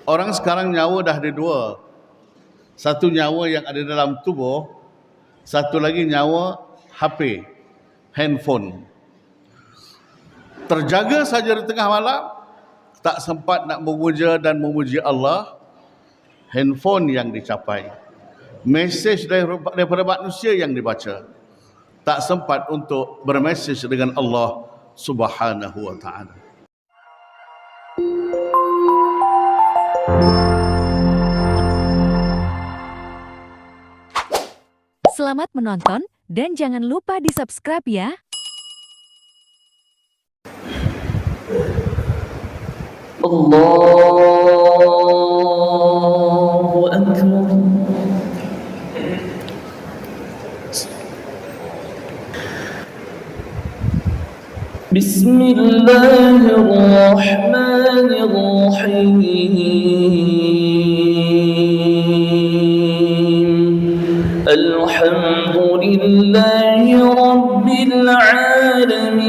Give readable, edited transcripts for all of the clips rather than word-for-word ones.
Orang sekarang nyawa dah ada dua. Satu nyawa yang ada dalam tubuh, satu lagi nyawa HP, handphone. Terjaga saja di tengah malam, tak sempat nak memuja dan memuji Allah, handphone yang dicapai. Mesej daripada manusia yang dibaca. Tak sempat untuk bermesej dengan Allah Subhanahu wa ta'ala. Selamat menonton dan jangan lupa di-subscribe ya. Allahu Akbar. Bismillahirrahmanirrahim. Alhamdulillahi Rabbil Alamin.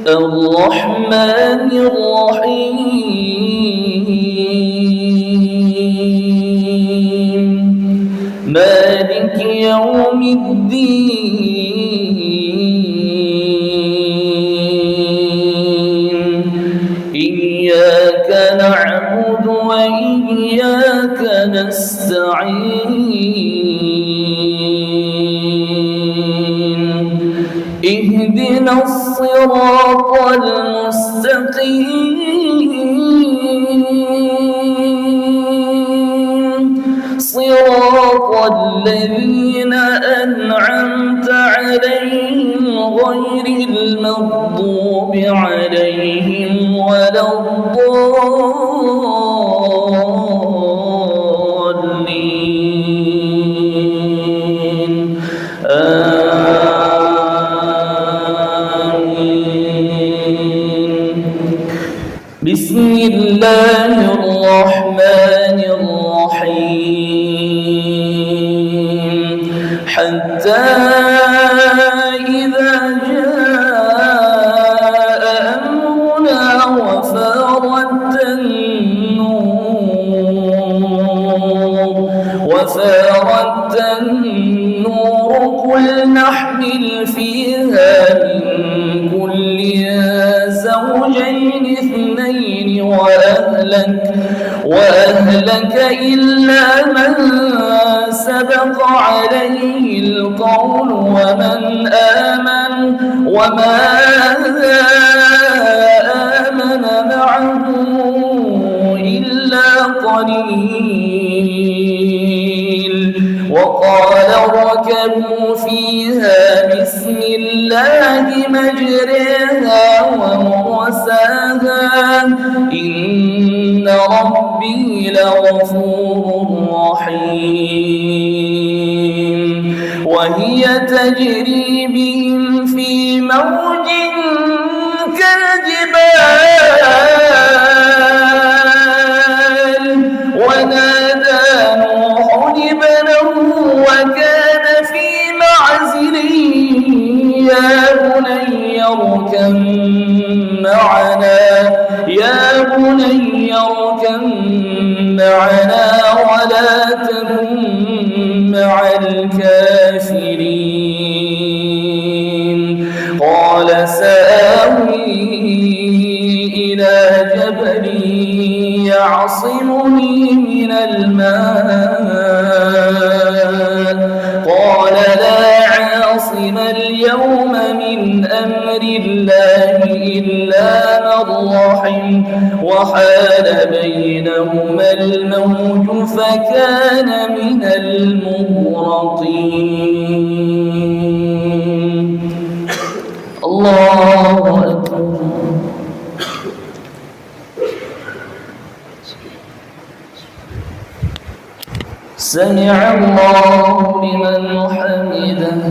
Ar-Rahmanir Rahim. Maliki Yawmiddin. Iyyaka na'budu wa iyyaka nasta'in. اهدنا الصراط المستقيم صراط الذين أنعمت عليهم غير المغضوب عليهم ولا الضالين بسم الله الرحمن الرحيم حتى إذا جاء أمرنا وفارت النور قل نحمل فيها من كل زوجين اثنين وأهلك إلا من سبق عليه القول وما آمن معه إلا قليل وقال اركبوا فيها بسم الله مجريها ومرساها إن ربي لغفور رحيم وهي تجري بهم في موج كالجبال ونادى نوح ابنه وكان في معزل يا بني اركب معنا ولا تكن مع الكافرين قال سآوي إلى جبل يعصمني من الماء قال لا عاصم اليوم من أمر الله إلا من رحم وحال بينهما الموج فكان من المغرقين الله أكبر سمع الله لمن حمده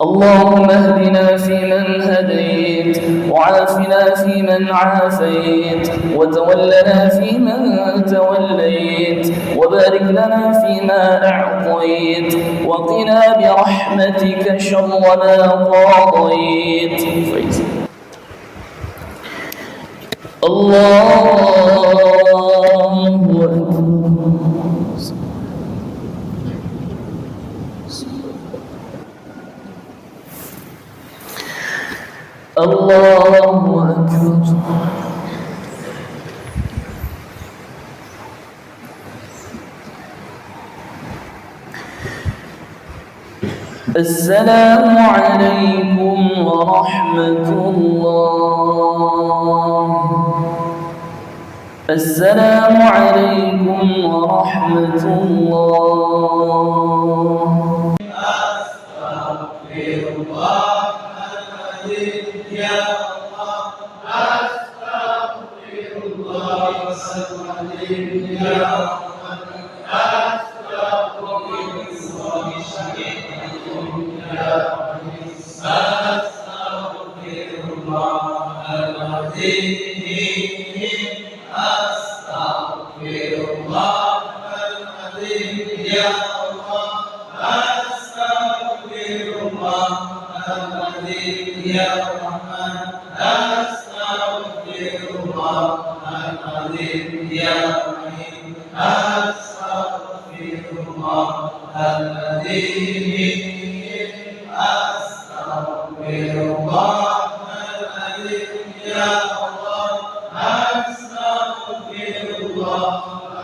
اللهم اهدنا فيمن هديت وعافنا فيمن عافيت وتولنا فيمن توليت وبارك لنا فيما أعطيت وقنا برحمتك شر ما قضيت السلام عليكم ورحمة الله. السلام عليكم ورحمة الله. أستغفر الله العظيم يا الله. أستغفر الله العظيم يا الله. أستغفر الله الشهيد يا ربي. أستغفر الله العظيم. أستغفر الله العظيم يا الله. أستغفر الله العظيم يا رحمن. أستغفر الله العظيم يا رحيم. أستغفر الله العظيم. أستغفر الله العظيم يا الله. أستغفر الله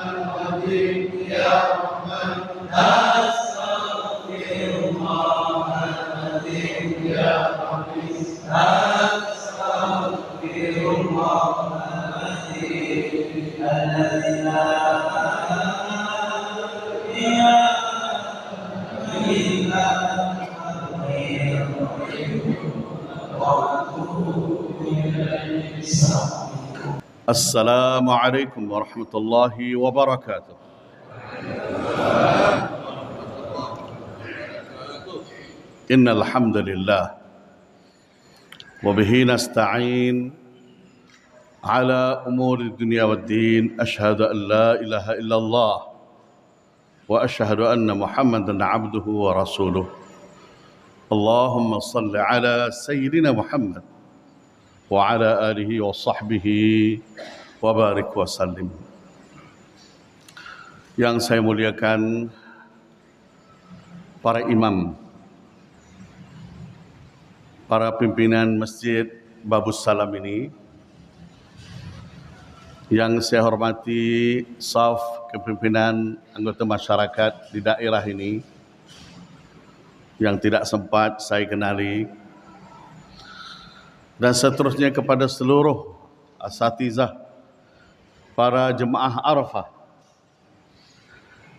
العظيم يا رحمن. أستغفر الله العظيم يا رحيم. أستغفر الله العظيم الذي لا إله إلا السلام عليكم ورحمة الله وبركاته. إن الحمد لله وبه نستعين على أمور الدنيا والدين. أشهد أن لا إله إلا الله وأشهد أن محمدا عبده ورسوله. اللهم صل على سيدنا محمد وعلى آله وصحبه وبارك وسلم. Yang saya muliakan para imam, para pimpinan Masjid Babus Salam ini, yang saya hormati saf kepimpinan anggota masyarakat di daerah ini yang tidak sempat saya kenali, dan seterusnya kepada seluruh asatizah, para jemaah Arafah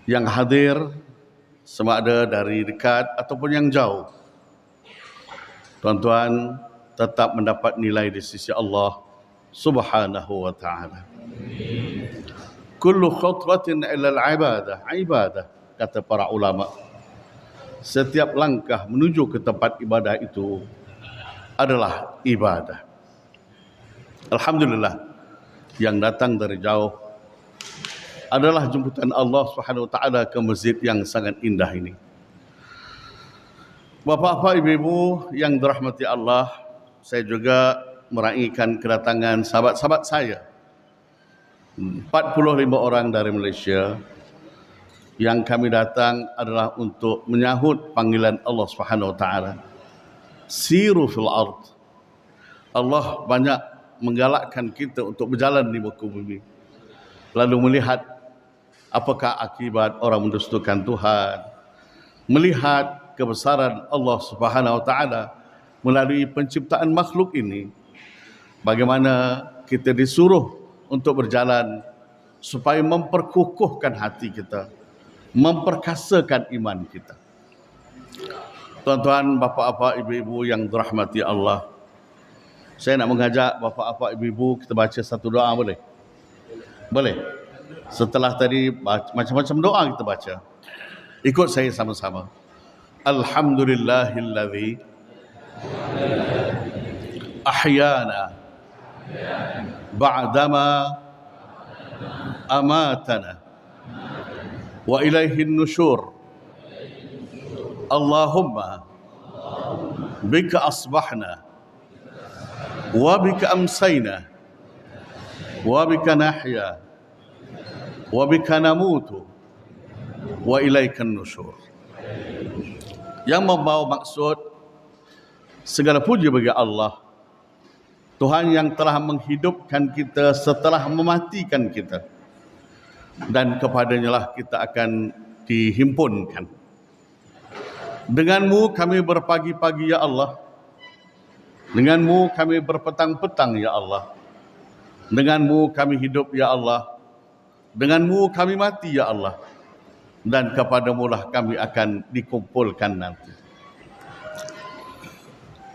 yang hadir sama ada dari dekat ataupun yang jauh. Tuan-tuan tetap mendapat nilai di sisi Allah Subhanahu wa ta'ala. Kullu khutwatin ila al-ibadah, ibadah, kata para ulama. Setiap langkah menuju ke tempat ibadah itu adalah ibadah. Alhamdulillah, yang datang dari jauh adalah jemputan Allah Subhanahu wa ta'ala ke masjid yang sangat indah ini. Bapak-bapak, ibu-ibu yang dirahmati Allah, saya juga meraihkan kedatangan sahabat-sahabat saya, 45 orang dari Malaysia. Yang kami datang adalah untuk menyahut panggilan Allah Subhanahu wa ta'ala. Siru fil ard. Allah banyak menggalakkan kita untuk berjalan di muka bumi, lalu melihat apakah akibat orang mendustakan Tuhan, melihat kebesaran Allah Subhanahu wa ta'ala melalui penciptaan makhluk ini, bagaimana kita disuruh untuk berjalan supaya memperkukuhkan hati kita, memperkasakan iman kita. Tuan-tuan, bapa-bapa, ibu-ibu yang dirahmati Allah, saya nak mengajak bapa-bapa, ibu-ibu kita baca satu doa, boleh? Boleh? Setelah tadi macam-macam doa kita baca, ikut saya sama-sama. Alhamdulillahilladzi ahyana ba'dama amatana wa ilaihin nusyur. Allahumma bika asbahna wa bika amsayna wa bika nahya wa bika namutu wa ilaikan nusyur. Yang membawa maksud segala puji bagi Allah, Tuhan yang telah menghidupkan kita setelah mematikan kita, dan kepadanya lah kita akan dihimpunkan. Denganmu kami berpagi-pagi ya Allah, denganmu kami berpetang-petang ya Allah, denganmu kami hidup ya Allah, denganmu kami mati ya Allah, dan kepadamu lah kami akan dikumpulkan nanti.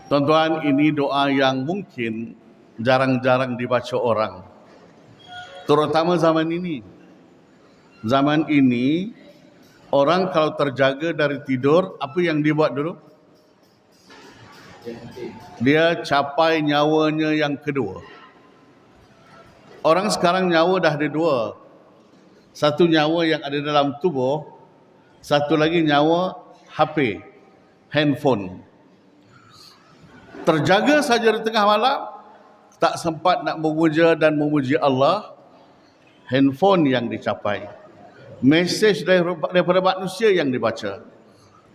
Tuan-tuan, ini doa yang mungkin jarang-jarang dibaca orang, terutama zaman ini. Zaman ini, orang kalau terjaga dari tidur, apa yang dia buat dulu? Dia capai nyawanya yang kedua. Orang sekarang nyawa dah ada dua. Satu nyawa yang ada dalam tubuh, satu lagi nyawa HP, handphone. Terjaga saja di tengah malam, tak sempat nak memuja dan memuji Allah, handphone yang dicapai. Mesej daripada manusia yang dibaca,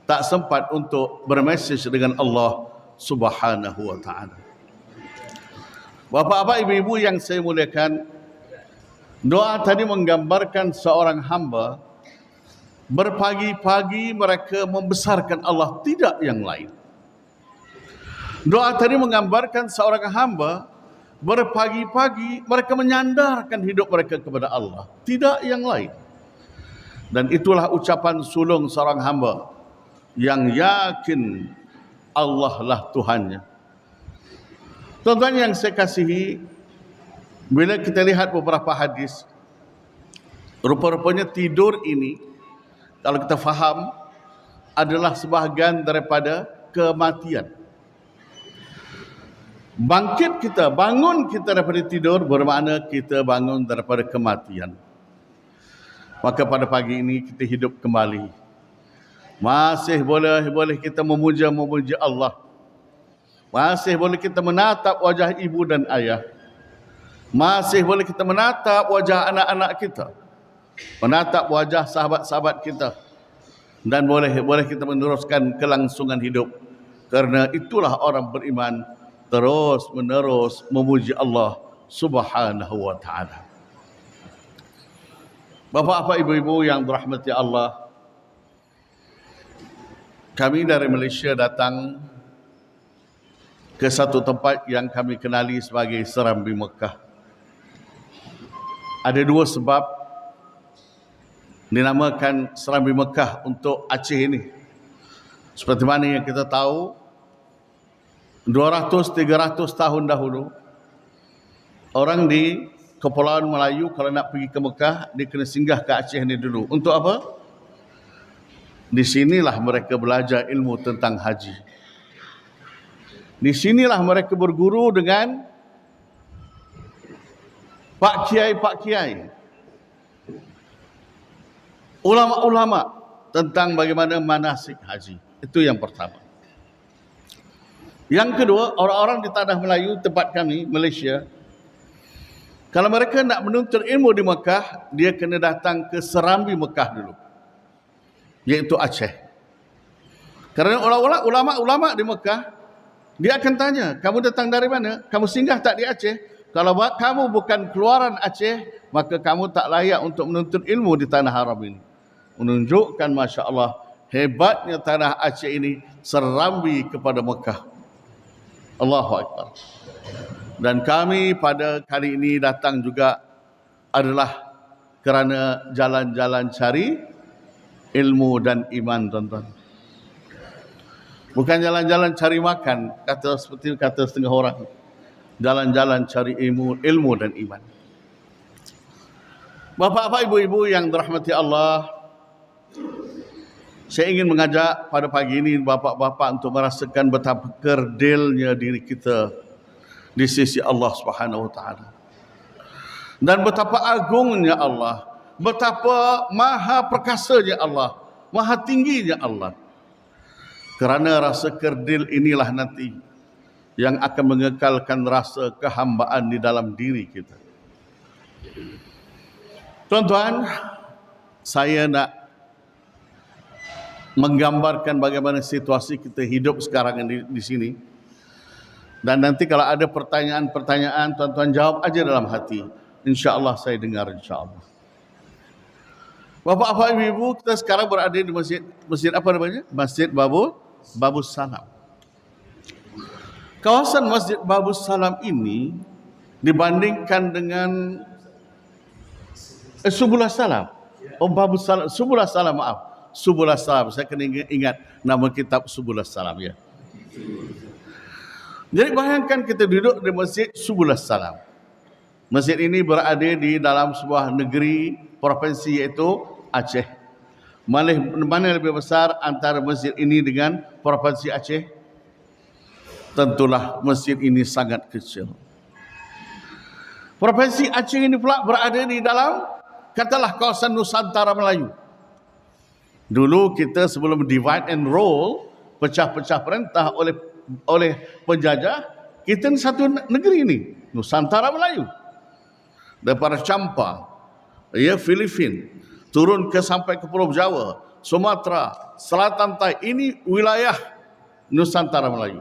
tak sempat untuk bermesej dengan Allah Subhanahu wa ta'ala. Bapak-bapak, ibu-ibu yang saya muliakan, doa tadi menggambarkan seorang hamba berpagi-pagi mereka membesarkan Allah, tidak yang lain. Doa tadi menggambarkan seorang hamba berpagi-pagi mereka menyandarkan hidup mereka kepada Allah, tidak yang lain. Dan itulah ucapan sulung seorang hamba yang yakin Allah lah Tuhannya. Tuan-tuan yang saya kasihi, bila kita lihat beberapa hadis, rupa-rupanya tidur ini, kalau kita faham, adalah sebahagian daripada kematian. Bangkit kita, bangun kita daripada tidur, bermakna kita bangun daripada kematian. Maka pada pagi ini kita hidup kembali. Masih boleh kita memuja Allah. Masih boleh kita menatap wajah ibu dan ayah. Masih boleh kita menatap wajah anak-anak kita. Menatap wajah sahabat-sahabat kita. Dan boleh kita meneruskan kelangsungan hidup. Karena itulah orang beriman terus menerus memuji Allah Subhanahu wa ta'ala. Bapak-bapak, ibu-ibu yang dirahmati Allah, kami dari Malaysia datang ke satu tempat yang kami kenali sebagai Serambi Mekah. Ada dua sebab dinamakan Serambi Mekah untuk Aceh ini. Seperti mana yang kita tahu, 200-300 tahun dahulu, orang di Kepulauan Melayu kalau nak pergi ke Mekah, dia kena singgah ke Aceh ni dulu. Untuk apa? Di sinilah mereka belajar ilmu tentang haji. Di sinilah mereka berguru dengan Pak Kiai, ulama-ulama tentang bagaimana manasik haji. Itu yang pertama. Yang kedua, orang-orang di tanah Melayu, tempat kami, Malaysia, kalau mereka nak menuntut ilmu di Mekah, dia kena datang ke Serambi Mekah dulu, iaitu Aceh. Kerana ulama-ulama di Mekah, dia akan tanya, kamu datang dari mana? Kamu singgah tak di Aceh? Kalau kamu bukan keluaran Aceh, maka kamu tak layak untuk menuntut ilmu di tanah haram ini. Menunjukkan, Masya Allah, hebatnya tanah Aceh ini serambi kepada Mekah. Allahu Akbar. Dan kami pada kali ini datang juga adalah kerana jalan-jalan cari ilmu dan iman, tuan-tuan. Bukan jalan-jalan cari makan, seperti kata setengah orang. Jalan-jalan cari ilmu dan iman. Bapak-bapak, ibu-ibu yang dirahmati Allah, saya ingin mengajak pada pagi ini bapak-bapak untuk merasakan betapa kerdilnya diri kita di sisi Allah Subhanahu wa ta'ala. Dan betapa agungnya Allah, betapa maha perkasanya Allah, maha tingginya Allah. Kerana rasa kerdil inilah nanti yang akan mengekalkan rasa kehambaan di dalam diri kita. Tuan-tuan, saya nak menggambarkan bagaimana situasi kita hidup sekarang di sini. Dan nanti kalau ada pertanyaan-pertanyaan, tuan-tuan jawab aja dalam hati. InsyaAllah saya dengar, insyaAllah. Bapak-bapak, ibu-ibu, kita sekarang berada di masjid apa namanya? Masjid Babus Salam. Kawasan Masjid Babus Salam ini dibandingkan dengan Subulus Salam. Babus Salam, Subulus Salam, maaf. Subulus Salam, saya kena ingat nama kitab Subulus Salam ya. Jadi bayangkan kita duduk di Masjid Subulus Salam. Masjid ini berada di dalam sebuah negeri provinsi iaitu Aceh. Mana lebih besar antara masjid ini dengan provinsi Aceh? Tentulah masjid ini sangat kecil. Provinsi Aceh ini pula berada di dalam, katalah, kawasan Nusantara Melayu. Dulu kita sebelum divide and rule, pecah-pecah perintah oleh penjajah, kita ni satu negeri ini, Nusantara Melayu. Daripada Champa, ya, Filipin, turun sampai ke Pulau Jawa, Sumatera, Selatan Tai, ini wilayah Nusantara Melayu.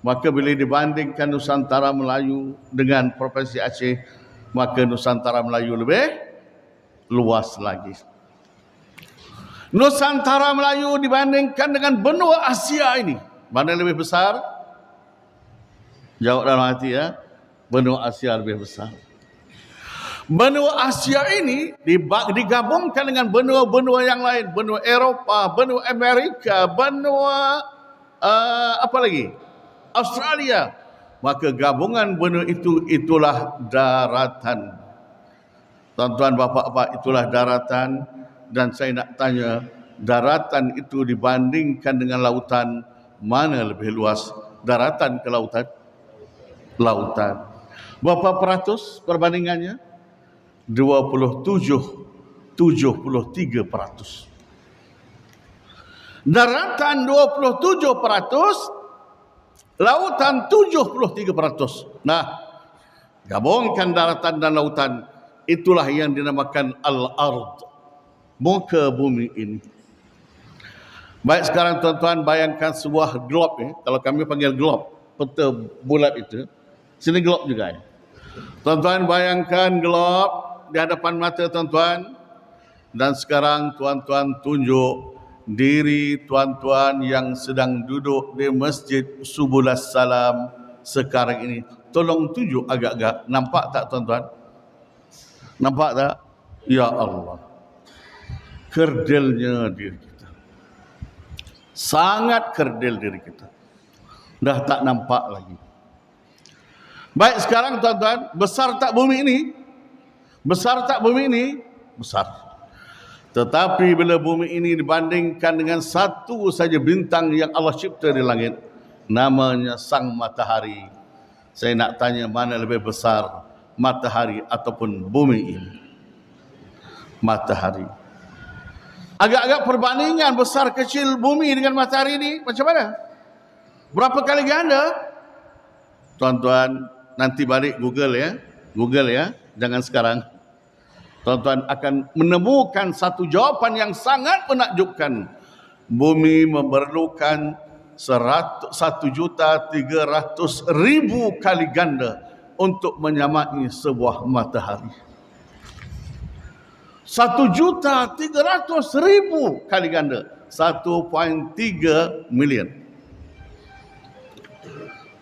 Maka bila dibandingkan Nusantara Melayu dengan Provinsi Aceh, maka Nusantara Melayu lebih luas lagi. Nusantara Melayu dibandingkan dengan benua Asia ini, mana lebih besar? Jawab dalam hati ya. Benua Asia lebih besar. Benua Asia ini digabungkan dengan benua-benua yang lain, benua Eropah, benua Amerika, benua apa lagi? Australia. Maka gabungan benua itulah daratan. Tuan-tuan, bapak-bapak, itulah daratan. Dan saya nak tanya, daratan itu dibandingkan dengan lautan, mana lebih luas? Daratan ke lautan? Lautan. Berapa peratus perbandingannya? 73%. Daratan 27%, lautan 73%. Nah, gabungkan daratan dan lautan, itulah yang dinamakan al-ard, muka bumi ini. Baik, sekarang tuan-tuan bayangkan sebuah globe ya. Kalau kami panggil globe, peta bulat itu, sini globe juga ya. Tuan-tuan bayangkan globe di hadapan mata tuan-tuan, dan sekarang tuan-tuan tunjuk diri tuan-tuan yang sedang duduk di Masjid Subulus Salam sekarang ini. Tolong tunjuk agak-agak, nampak tak tuan-tuan? Nampak tak? Ya Allah, kerdelnya diri kita, sangat kerdil diri kita, dah tak nampak lagi. Baik, sekarang tuan-tuan, besar tak bumi ini? Besar tak bumi ini? Besar. Tetapi bila bumi ini dibandingkan dengan satu saja bintang yang Allah cipta di langit, namanya Sang Matahari. Saya nak tanya, mana lebih besar, matahari ataupun bumi ini? Matahari. Agak-agak perbandingan besar kecil bumi dengan matahari ini macam mana? Berapa kali ganda? Tuan-tuan, nanti balik Google ya. Google ya, jangan sekarang. Tuan-tuan akan menemukan satu jawapan yang sangat menakjubkan. Bumi memerlukan 1.300.000 kali ganda untuk menyamai sebuah matahari. 1.300.000 kali ganda, 1.3 million.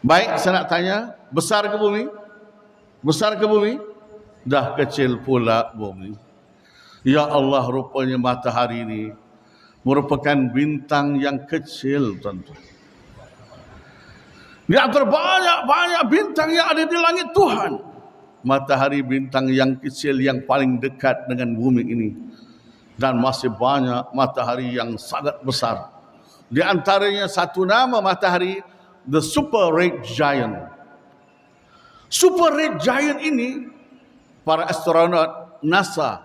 Baik, saya nak tanya, besar ke bumi? Besar ke bumi? Dah kecil pula bumi. Ya Allah, rupanya matahari ini merupakan bintang yang kecil, tuan-tuan. Di antara banyak-banyak bintang yang ada di langit Tuhan, matahari bintang yang kecil yang paling dekat dengan bumi ini. Dan masih banyak matahari yang sangat besar. Di antaranya satu nama matahari, the Super Red Giant. Super Red Giant ini, para astronaut NASA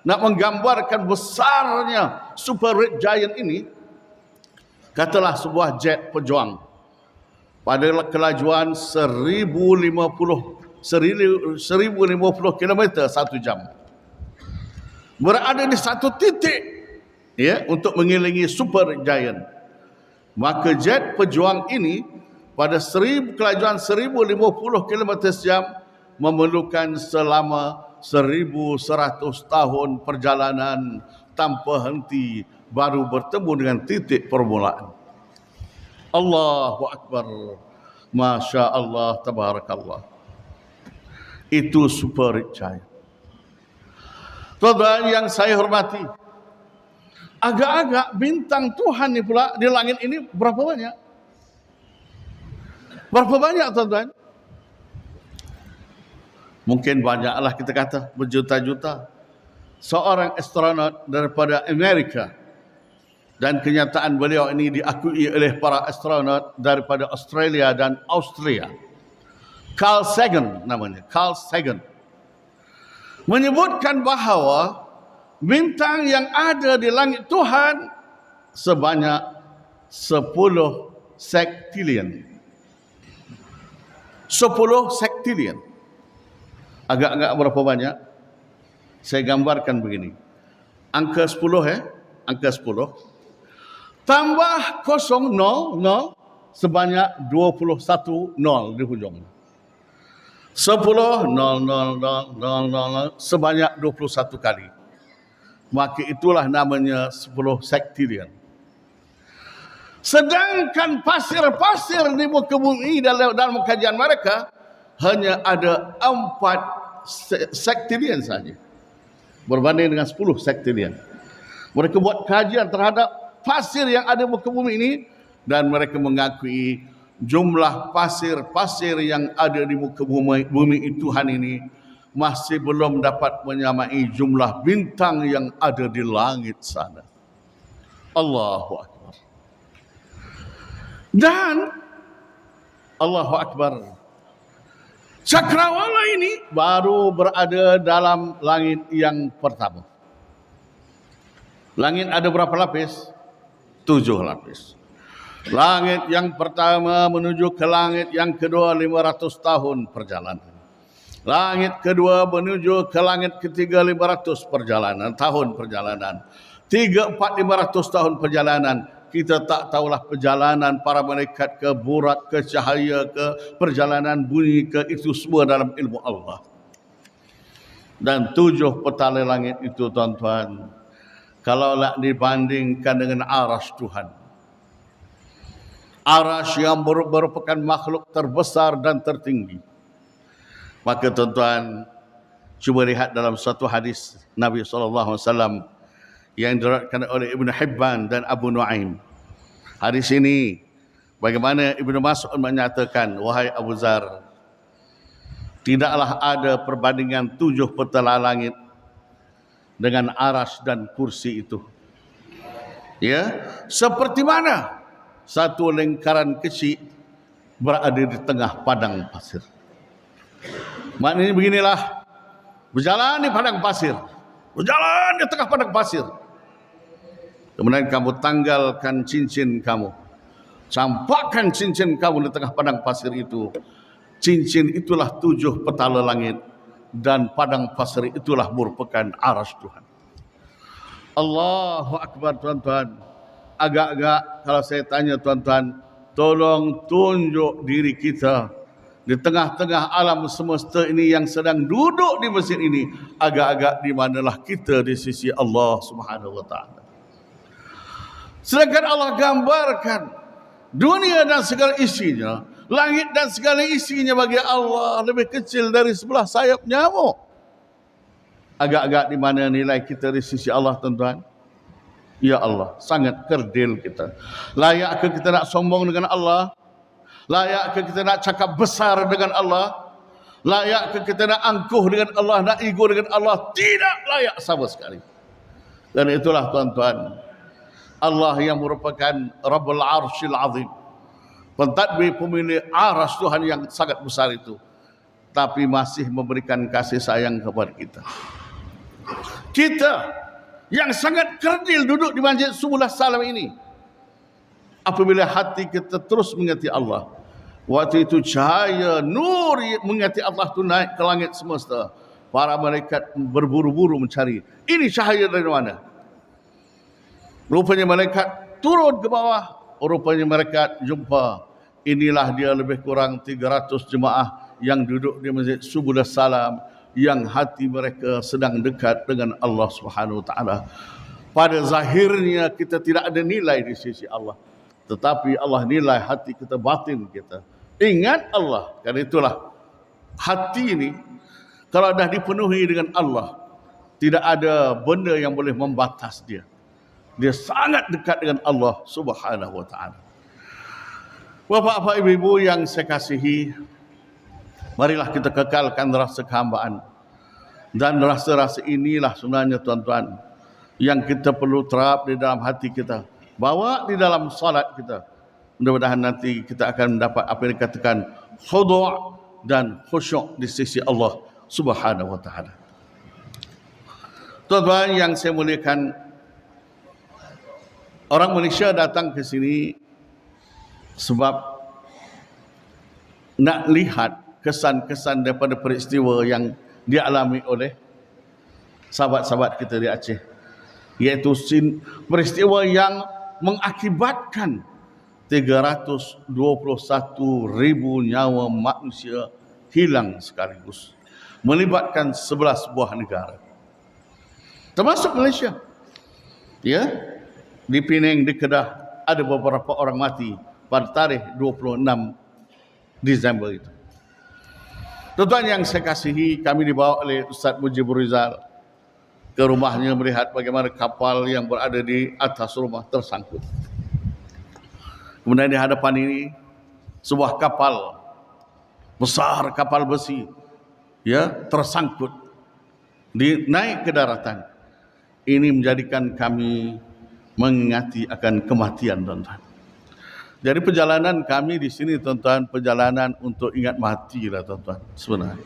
nak menggambarkan besarnya Super Red Giant ini. Katalah sebuah jet pejuang pada kelajuan 1050 1050 km 1 jam. Berada di satu titik ya untuk mengelilingi super giant. Maka jet pejuang ini pada kelajuan 1050 km sejam memerlukan selama 1100 tahun perjalanan tanpa henti baru bertemu dengan titik permulaan. Allahu Akbar. Masya Allah, tabarakallah. Itu super giant. Tuan-tuan yang saya hormati, agak-agak bintang Tuhan ni pula di langit ini berapa banyak? Berapa banyak, tuan-tuan? Mungkin banyaklah, kita kata berjuta-juta. Seorang astronot daripada Amerika, dan kenyataan beliau ini diakui oleh para astronot daripada Australia dan Austria. Carl Sagan namanya, Carl Sagan, menyebutkan bahawa bintang yang ada di langit Tuhan sebanyak 10 sektilion. 10 sektilion. Agak-agak berapa banyak? Saya gambarkan begini. Angka 10 angka 10 tambah 0, 0 sebanyak 21 nol di hujung. 10 0 0 0 0 0 sebanyak 21 kali. Maka itulah namanya 10 sektilion. Sedangkan pasir-pasir di muka bumi dalam kajian mereka hanya ada 4 sektilion saja, berbanding dengan 10 sektilion. Mereka buat kajian terhadap pasir yang ada di muka bumi ini, dan mereka mengakui jumlah pasir-pasir yang ada di muka bumi Tuhan ini masih belum dapat menyamai jumlah bintang yang ada di langit sana. Allahu Akbar. Dan Allahu Akbar, cakrawala ini baru berada dalam langit yang pertama. Langit ada berapa lapis? 7 lapis. Langit yang pertama menuju ke langit yang kedua 500 tahun perjalanan. Langit kedua menuju ke langit ketiga 500 tahun perjalanan. 3, 4, 500 tahun perjalanan. Kita tak tahulah perjalanan para malaikat ke, burak ke, cahaya ke, perjalanan bunyi ke, itu semua dalam ilmu Allah. Dan 7 petala langit itu, tuan-tuan, kalau nak dibandingkan dengan arasy Tuhan, arasy yang merupakan makhluk terbesar dan tertinggi, maka tuan-tuan cuba lihat dalam satu hadis Nabi SAW yang diriwayatkan oleh Ibn Hibban dan Abu Nuaim. Hadis ini bagaimana Ibnu Mas'ud menyatakan, wahai Abu Zar, tidaklah ada perbandingan 7 petala langit dengan arasy dan kursi itu. Ya, seperti mana satu lingkaran kecil berada di tengah padang pasir. Maknanya beginilah, berjalan di padang pasir, berjalan di tengah padang pasir. Kemudian kamu tanggalkan cincin kamu, campakkan cincin kamu di tengah padang pasir itu. Cincin itulah 7 petala langit, dan padang pasir itulah merupakan arasy Tuhan. Allahu Akbar, tuan-tuan. Agak-agak kalau saya tanya tuan-tuan, tolong tunjuk diri kita di tengah-tengah alam semesta ini yang sedang duduk di masjid ini, agak-agak di manalah kita di sisi Allah Subhanahu wa taala. Sedangkan Allah gambarkan dunia dan segala isinya, langit dan segala isinya bagi Allah lebih kecil dari sebelah sayap nyamuk. Agak-agak di mana nilai kita di sisi Allah, tuan-tuan? Ya Allah, sangat kerdil kita. Layakkah kita nak sombong dengan Allah? Layakkah kita nak cakap besar dengan Allah? Layakkah kita nak angkuh dengan Allah, nak ego dengan Allah? Tidak layak sama sekali. Dan itulah, tuan-tuan, Allah yang merupakan Rabbul Arsyil Azim, pentadbir pemilik arasy Tuhan yang sangat besar itu, tapi masih memberikan kasih sayang kepada kita. Kita yang sangat kerdil duduk di Masjid Subul Salam ini, apabila hati kita terus mengerti Allah, Waktu itu cahaya nur mengingati Allah tu naik ke langit semesta. Para malaikat berburu-buru mencari. Ini cahaya dari mana? Rupanya malaikat turun ke bawah. Rupanya malaikat jumpa. Inilah dia lebih kurang 300 jemaah yang duduk di Masjid Subul Salam, yang hati mereka sedang dekat dengan Allah Subhanahu Wa Taala. Pada zahirnya kita tidak ada nilai di sisi Allah, tetapi Allah nilai hati kita, batin kita. Ingat Allah. Karena itulah hati ini kalau dah dipenuhi dengan Allah, tidak ada benda yang boleh membatas dia. Dia sangat dekat dengan Allah Subhanahu Wa Taala. Bapak-bapak, ibu-ibu yang saya kasihi, marilah kita kekalkan rasa kehambaan. Dan rasa-rasa inilah sebenarnya tuan-tuan yang kita perlu terap di dalam hati kita, bawa di dalam salat kita. Mudah-mudahan nanti kita akan mendapat apa yang dikatakan khudu' dan khusyuk di sisi Allah Subhanahu Wa Taala. Tuan-tuan yang saya muliakan, orang Malaysia datang ke sini sebab nak lihat kesan-kesan daripada peristiwa yang dialami oleh sahabat-sahabat kita di Aceh, iaitu peristiwa yang mengakibatkan 321,000 nyawa manusia hilang sekaligus, melibatkan 11 buah negara termasuk Malaysia. Ya, di Penang, di Kedah ada beberapa orang mati pada tarikh 26 Disember itu. Tuan-tuan yang saya kasihi, kami dibawa oleh Ustaz Mujibur Rizal ke rumahnya melihat bagaimana kapal yang berada di atas rumah tersangkut. Kemudian di hadapan ini sebuah kapal besar, kapal besi, ya, tersangkut, naik ke daratan. Ini menjadikan kami mengingati akan kematian, tuan-tuan. Jadi perjalanan kami di sini, tuan-tuan, perjalanan untuk ingat mati lah, tuan-tuan, sebenarnya.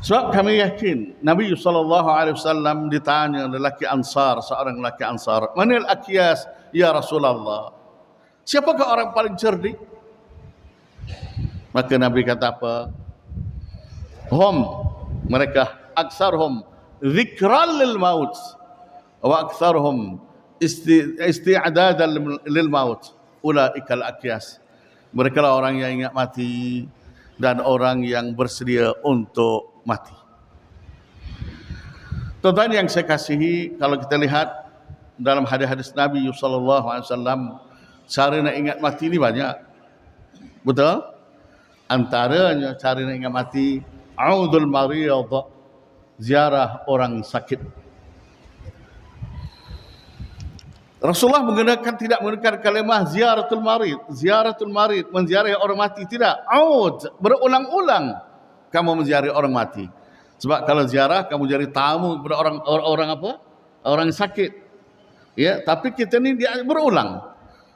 Sebab kami yakin Nabi SAW ditanya lelaki Ansar, seorang lelaki Ansar, "Manil Akyas ya Rasulullah?" Siapakah orang paling cerdik? Maka Nabi kata apa? Hum, mereka, aksarhum zikran lil maut wa aksarhum isti'dadan lil maut, ulaikal akyas. Mereka lah orang yang ingat mati dan orang yang bersedia untuk mati. Tuan-tuan yang saya kasihi, kalau kita lihat dalam hadis-hadis Nabi SAW, cara nak ingat mati ni banyak. Betul? Antaranya cara nak ingat mati, audul marid, ziarah orang sakit. Rasulullah tidak menggunakan kalimah ziaratul marid, menziarahi orang mati, tidak. Aud, berulang-ulang kamu menziarahi orang mati. Sebab kalau ziarah kamu jadi tamu kepada orang apa? Orang sakit. Ya, tapi kita ni dia berulang.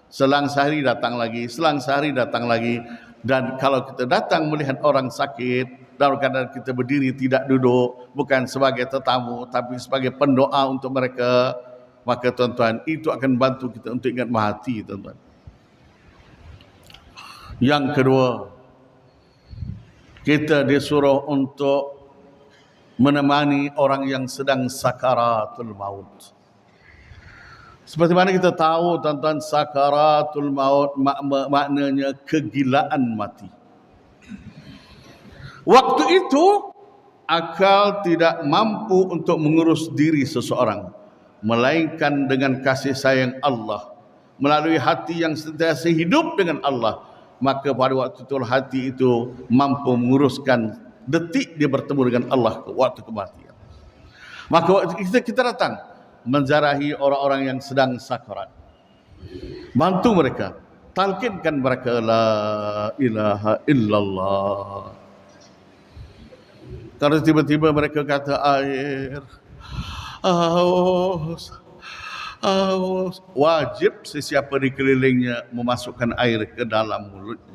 Selang sehari datang lagi, selang sehari datang lagi. Dan kalau kita datang melihat orang sakit, dalam keadaan kita berdiri tidak duduk, bukan sebagai tetamu tapi sebagai pendoa untuk mereka, maka tuan-tuan, itu akan bantu kita untuk ingat mati, tuan-tuan. Yang kedua, kita disuruh untuk menemani orang yang sedang sakaratul maut. Seperti mana kita tahu, tuan-tuan, sakaratul maut maknanya kegilaan mati. Waktu itu akal tidak mampu untuk mengurus diri seseorang, melainkan dengan kasih sayang Allah, melalui hati yang sentiasa hidup dengan Allah. Maka pada waktu itu hati itu mampu menguruskan detik dia bertemu dengan Allah ke waktu kematian. Maka waktu kita datang menziarahi orang-orang yang sedang sakarat, bantu mereka, talkinkan mereka la ilaha illallah. Kalau tiba-tiba mereka kata air, haus, wajib sesiapa di kelilingnya memasukkan air ke dalam mulutnya.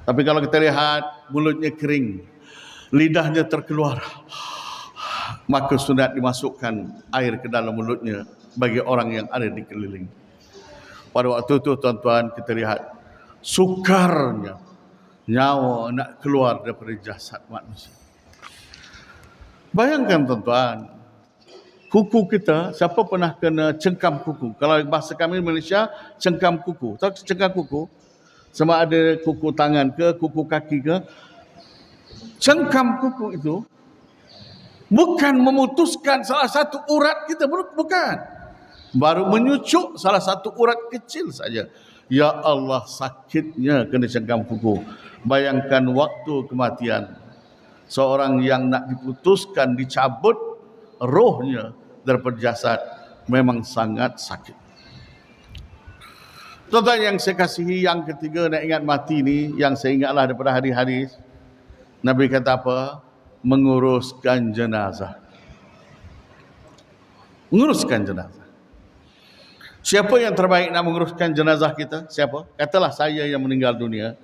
Tapi kalau kita lihat mulutnya kering, lidahnya terkeluar, maka sunat dimasukkan air ke dalam mulutnya bagi orang yang ada di keliling. Pada waktu itu tuan-tuan kita lihat sukarnya nyawa nak keluar daripada jasad manusia. Bayangkan tuan-tuan, kuku kita, siapa pernah kena cengkam kuku? Kalau bahasa kami Malaysia, cengkam kuku. Tahu cengkam kuku? Sama ada kuku tangan ke, kuku kaki ke. Cengkam kuku itu bukan memutuskan salah satu urat kita, bukan. Baru menyucuk salah satu urat kecil saja. Ya Allah, sakitnya kena cengkam kuku. Bayangkan waktu kematian. Seorang yang nak diputuskan, dicabut rohnya daripada jasad, memang sangat sakit. Tuan-tuan yang saya kasihi, yang ketiga nak ingat mati ni, yang saya ingatlah daripada hadis-hadis, Nabi kata apa? Menguruskan jenazah. Menguruskan jenazah. Siapa yang terbaik nak menguruskan jenazah kita? Siapa? Katalah saya yang meninggal dunia.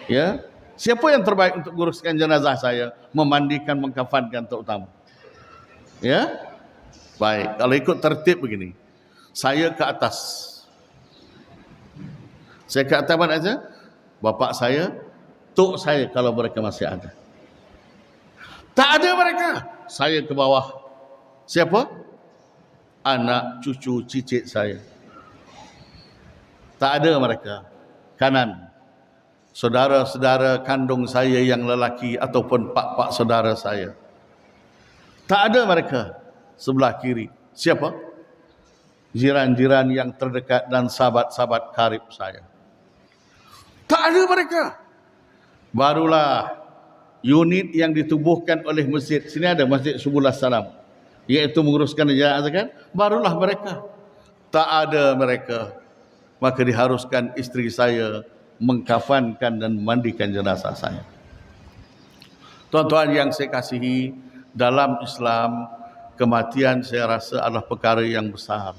Ya. Siapa yang terbaik untuk menguruskan jenazah saya? Memandikan, mengkafankan terutama. Ya. Baik, kalau ikut tertib begini. Saya ke atas. Saya ke atas mana saja? Bapa saya, tok saya kalau mereka masih ada. Tak ada mereka. Saya ke bawah. Siapa? Anak, cucu, cicit saya. Tak ada mereka. Kanan, saudara-saudara kandung saya yang lelaki ataupun pak-pak saudara saya. Tak ada mereka. Sebelah kiri. Siapa? Jiran-jiran yang terdekat dan sahabat-sahabat karib saya. Tak ada mereka. Barulah unit yang ditubuhkan oleh masjid. Sini ada Masjid Subul Salam, iaitu menguruskan jenazah kan. Barulah mereka. Tak ada mereka. Maka diharuskan isteri saya mengkafankan dan mandikan jenazah saya. Tuan-tuan yang saya kasihi, dalam Islam kematian saya rasa adalah perkara yang besar.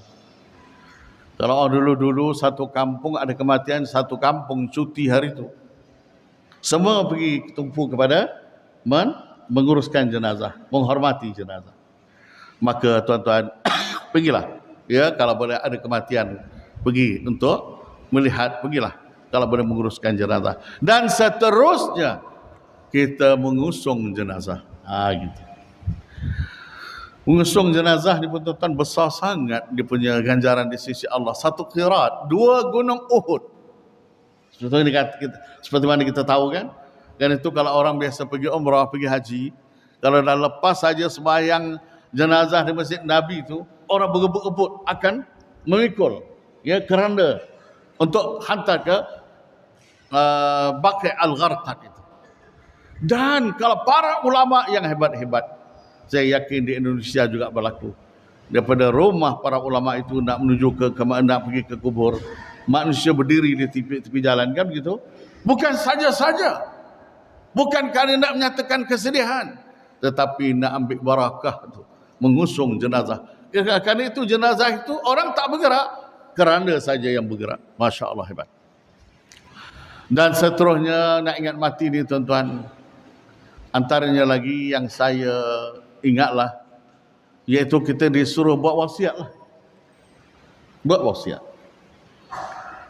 Kalau dulu-dulu satu kampung ada kematian, satu kampung cuti hari itu. Semua pergi tumpu kepada menguruskan jenazah, menghormati jenazah. Maka tuan-tuan pergilah. Ya, kalau boleh ada kematian, pergi untuk melihat, pergilah. Kalau boleh menguruskan jenazah. Dan seterusnya kita mengusung jenazah. Gitu. Mengusung jenazah ni pun tuan-tuan besar sangat dia punya ganjaran di sisi Allah. Satu qiraat, 2 gunung Uhud. Seperti mana kita tahu kan? Dan itu kalau orang biasa pergi umrah, pergi haji, kalau dah lepas saja sembahyang jenazah di Masjid Nabi itu, orang berebut-rebut akan memikul ya keranda untuk hantar ke Baqi Al-Gharqad itu. Dan kalau para ulama yang hebat-hebat, saya yakin di Indonesia juga berlaku. Daripada rumah para ulama itu nak menuju nak pergi ke kubur, manusia berdiri di tepi jalan kan begitu. Bukan saja-saja, bukan kerana nak menyatakan kesedihan, tetapi nak ambil barakah itu, mengusung jenazah. Kerana itu jenazah itu orang tak bergerak, keranda saja yang bergerak. Masya Allah, hebat. Dan seterusnya nak ingat mati ni tuan-tuan, antaranya lagi yang saya ingatlah, iaitu kita disuruh buat wasiat lah. Buat wasiat.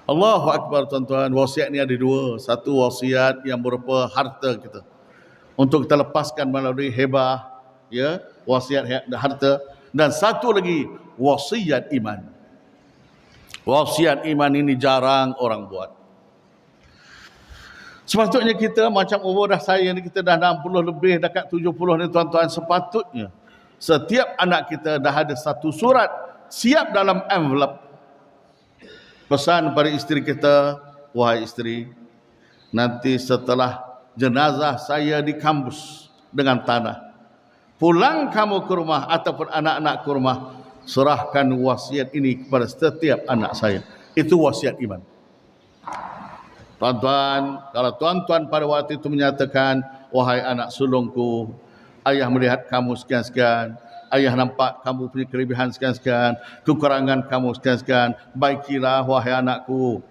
Allahu Akbar tuan-tuan. Wasiat ni ada 2. Satu wasiat yang berupa harta kita, untuk kita lepaskan melalui hibah, ya, wasiat harta. Dan satu lagi wasiat iman. Wasiat iman ini jarang orang buat. Sepatutnya kita macam umur dah saya ni, kita dah 60 lebih, dekat 70 ni tuan-tuan, sepatutnya setiap anak kita dah ada satu surat siap dalam envelope. Pesan pada isteri kita, wahai isteri, nanti setelah jenazah saya dikambus dengan tanah, pulang kamu ke rumah ataupun anak-anak ke rumah, serahkan wasiat ini kepada setiap anak saya. Itu wasiat iman. Tuan-tuan, kalau tuan-tuan pada waktu itu menyatakan, wahai anak sulungku, ayah melihat kamu sekian-sekian, ayah nampak kamu punya kelebihan sekian-sekian, kekurangan kamu sekian-sekian, baikilah wahai anakku.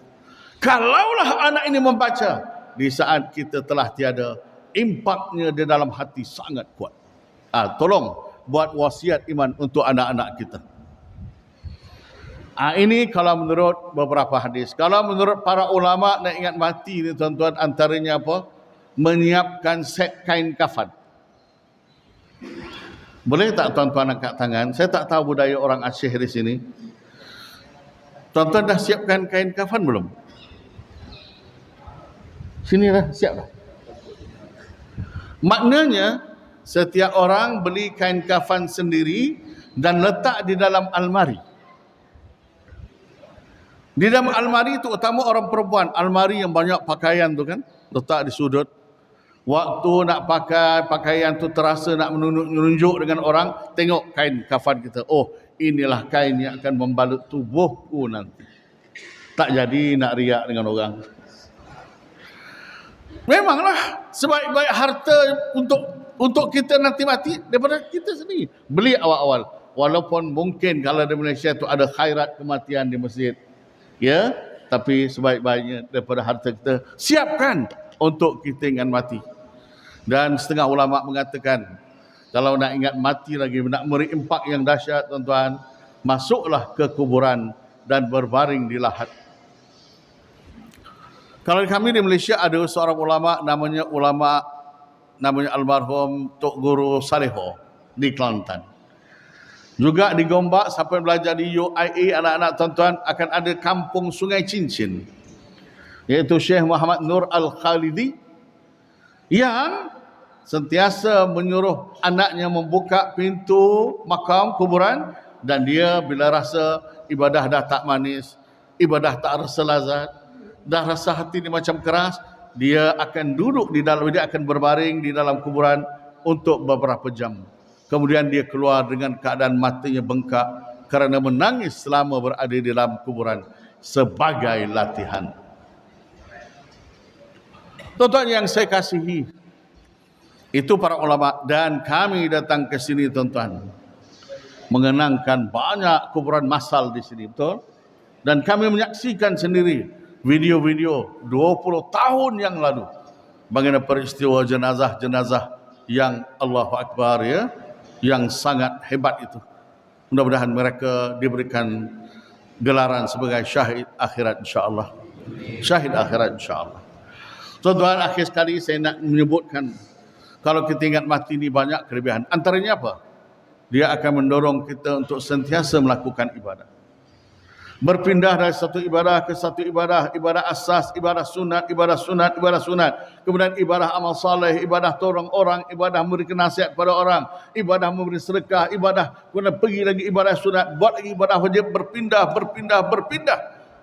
Kalaulah anak ini membaca di saat kita telah tiada, impaknya di dalam hati sangat kuat. Tolong buat wasiat iman untuk anak-anak kita. Ini kalau menurut beberapa hadis. Kalau menurut para ulama nak ingat mati ni tuan-tuan, antaranya apa? Menyiapkan set kain kafan. Boleh tak tuan-tuan angkat tangan? Saya tak tahu budaya orang Aceh di sini. Tuan-tuan dah siapkan kain kafan belum? Sini dah, siap dah. Maknanya, setiap orang beli kain kafan sendiri dan letak di dalam almari. Di dalam almari itu utama orang perempuan, almari yang banyak pakaian tu kan, letak di sudut. Waktu nak pakai pakaian tu terasa nak menunjuk dengan orang, tengok kain kafan kita. Oh, inilah kain yang akan membalut tubuhku nanti. Tak jadi nak riak dengan orang. Memanglah sebaik-baik harta untuk kita nanti mati daripada kita sendiri. Beli awal-awal. Walaupun mungkin kalau di Malaysia tu ada khairat kematian di masjid. Ya, tapi sebaik-baiknya daripada harta kita siapkan untuk kita ingat mati. Dan setengah ulama mengatakan kalau nak ingat mati lagi, nak beri impak yang dahsyat tuan-tuan, masuklah ke kuburan dan berbaring di lahat. Kalau kami di Malaysia ada seorang ulama namanya almarhum Tok Guru Saleho di Kelantan. Juga di Gombak, sampai belajar di UIA, anak-anak tuan-tuan akan ada kampung Sungai Cincin, iaitu Syekh Muhammad Nur Al-Khalidi, yang sentiasa menyuruh anaknya membuka pintu makam kuburan, dan dia bila rasa ibadah dah tak manis, ibadah tak rasa lazat, dah rasa hati dia macam keras, dia akan duduk di dalam, dia akan berbaring di dalam kuburan untuk beberapa jam. Kemudian dia keluar dengan keadaan matanya bengkak kerana menangis selama berada di dalam kuburan sebagai latihan. Tuan-tuan yang saya kasihi, itu para ulama, dan kami datang ke sini tuan-tuan mengenangkan banyak kuburan massal di sini, betul? Dan kami menyaksikan sendiri video-video 20 tahun yang lalu bagaimana peristiwa jenazah-jenazah yang Allahu Akbar, ya, yang sangat hebat itu. Mudah-mudahan mereka diberikan gelaran sebagai syahid akhirat insya-Allah. Syahid akhirat insya-Allah. Tuan-tuan, akhir sekali saya nak menyebutkan kalau kita ingat mati ini banyak kelebihan. Antaranya apa? Dia akan mendorong kita untuk sentiasa melakukan ibadah. Berpindah dari satu ibadah ke satu ibadah, ibadah asas, ibadah sunat, ibadah sunat, ibadah sunat. Kemudian ibadah amal saleh, ibadah tolong orang, ibadah memberikan nasihat pada orang, ibadah memberi sedekah, ibadah kemudian pergi lagi ibadah sunat, buat lagi ibadah wajib, berpindah.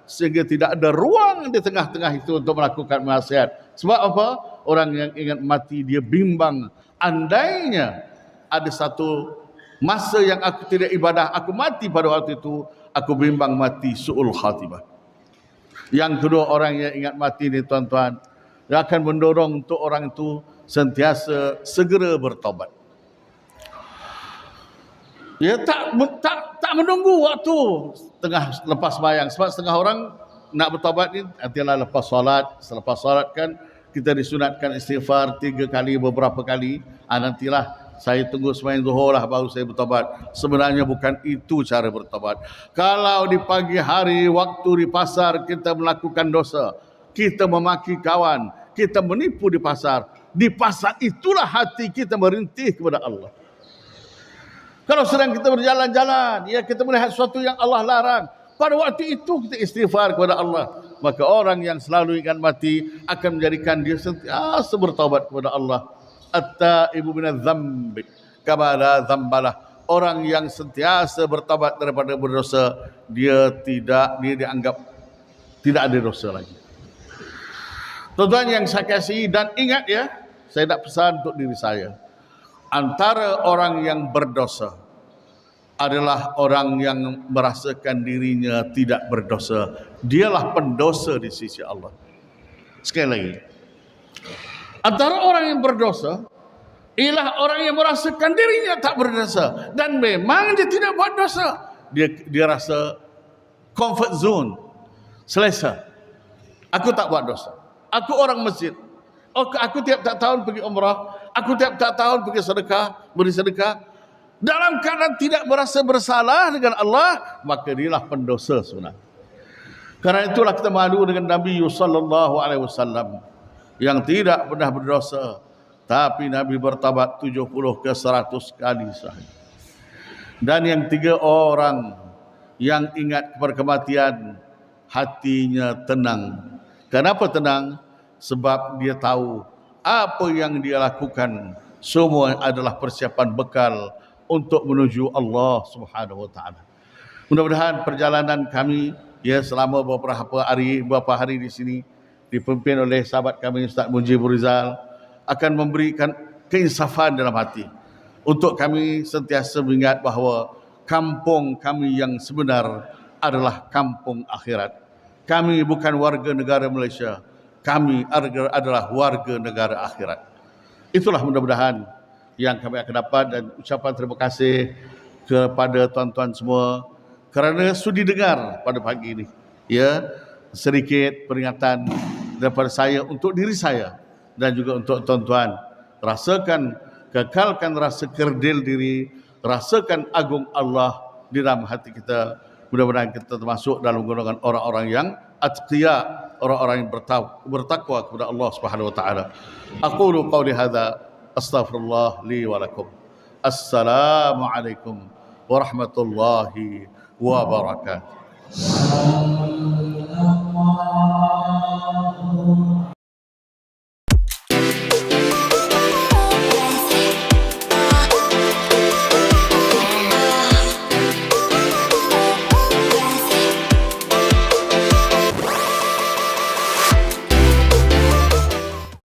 Sehingga tidak ada ruang di tengah-tengah itu untuk melakukan maksiat. Sebab apa? Orang yang ingat mati dia bimbang. Andainya ada satu masa yang aku tidak ibadah, aku mati pada waktu itu, aku bimbang mati su'ul khatimah. Yang kedua, orang yang ingat mati ni tuan-tuan, dia akan mendorong untuk orang itu sentiasa segera bertobat. Ya, tak menunggu waktu tengah lepas sembahyang. Sebab setengah orang nak bertobat ni nantilah lepas solat. Selepas solat kan kita disunatkan istighfar 3 kali, beberapa kali. Nantilah saya tunggu sembahyang zuhur lah baru saya bertobat. Sebenarnya bukan itu cara bertobat. Kalau di pagi hari waktu di pasar kita melakukan dosa, kita memaki kawan, kita menipu di pasar itulah hati kita merintih kepada Allah. Kalau sedang kita berjalan-jalan, ya, kita melihat sesuatu yang Allah larang, pada waktu itu kita istighfar kepada Allah. Maka orang yang selalu ingat mati akan menjadikan dia sentiasa bertaubat kepada Allah. At-taibu minadz-dzambi kama la dzambalah. Orang yang sentiasa bertaubat daripada berdosa, dia dianggap tidak ada dosa lagi. Tuan-tuan yang saya kasihi, dan ingat ya, saya nak pesan untuk diri saya. Antara orang yang berdosa adalah orang yang merasakan dirinya tidak berdosa. Dialah pendosa di sisi Allah. Sekali lagi, antara orang yang berdosa ialah orang yang merasakan dirinya tak berdosa, dan memang dia tidak buat dosa. Dia rasa comfort zone, selesa. Aku tak buat dosa. Aku orang masjid. Aku tiap-tiap tahun pergi umrah. Aku tiap-tiap tahun pergi sedekah, beri sedekah. dalam keadaan tidak merasa bersalah dengan Allah, maka dialah pendosa sebenarnya. Karena itulah kita malu dengan Nabi sallallahu alaihi wasallam yang tidak pernah berdosa, tapi Nabi bertaubat 70 ke 100 kali sahaja. Dan yang 3 orang yang ingat kepada kematian, hatinya tenang. Kenapa tenang? Sebab dia tahu apa yang dia lakukan semua adalah persiapan bekal untuk menuju Allah Subhanahu wa taala. Mudah-mudahan perjalanan kami selama beberapa hari di sini dipimpin oleh sahabat kami Ustaz Mujibur Rizal akan memberikan keinsafan dalam hati untuk kami sentiasa mengingat bahawa kampung kami yang sebenar adalah kampung akhirat. Kami bukan warga negara Malaysia, kami adalah warga negara akhirat. Itulah mudah-mudahan yang kami akan dapat, dan ucapan terima kasih kepada tuan-tuan semua kerana sudi dengar pada pagi ini. Sedikit peringatan daripada saya untuk diri saya dan juga untuk tuan-tuan. Kekalkan rasa kerdil diri, rasakan agung Allah di dalam hati kita. Mudah-mudahan kita termasuk dalam golongan orang-orang yang atqiya, orang-orang yang bertakwa kepada Allah Subhanahu wa taala. Aqulu qawli hadza astaghfirullah li wa lakum. Assalamualaikum warahmatullahi wabarakatuh.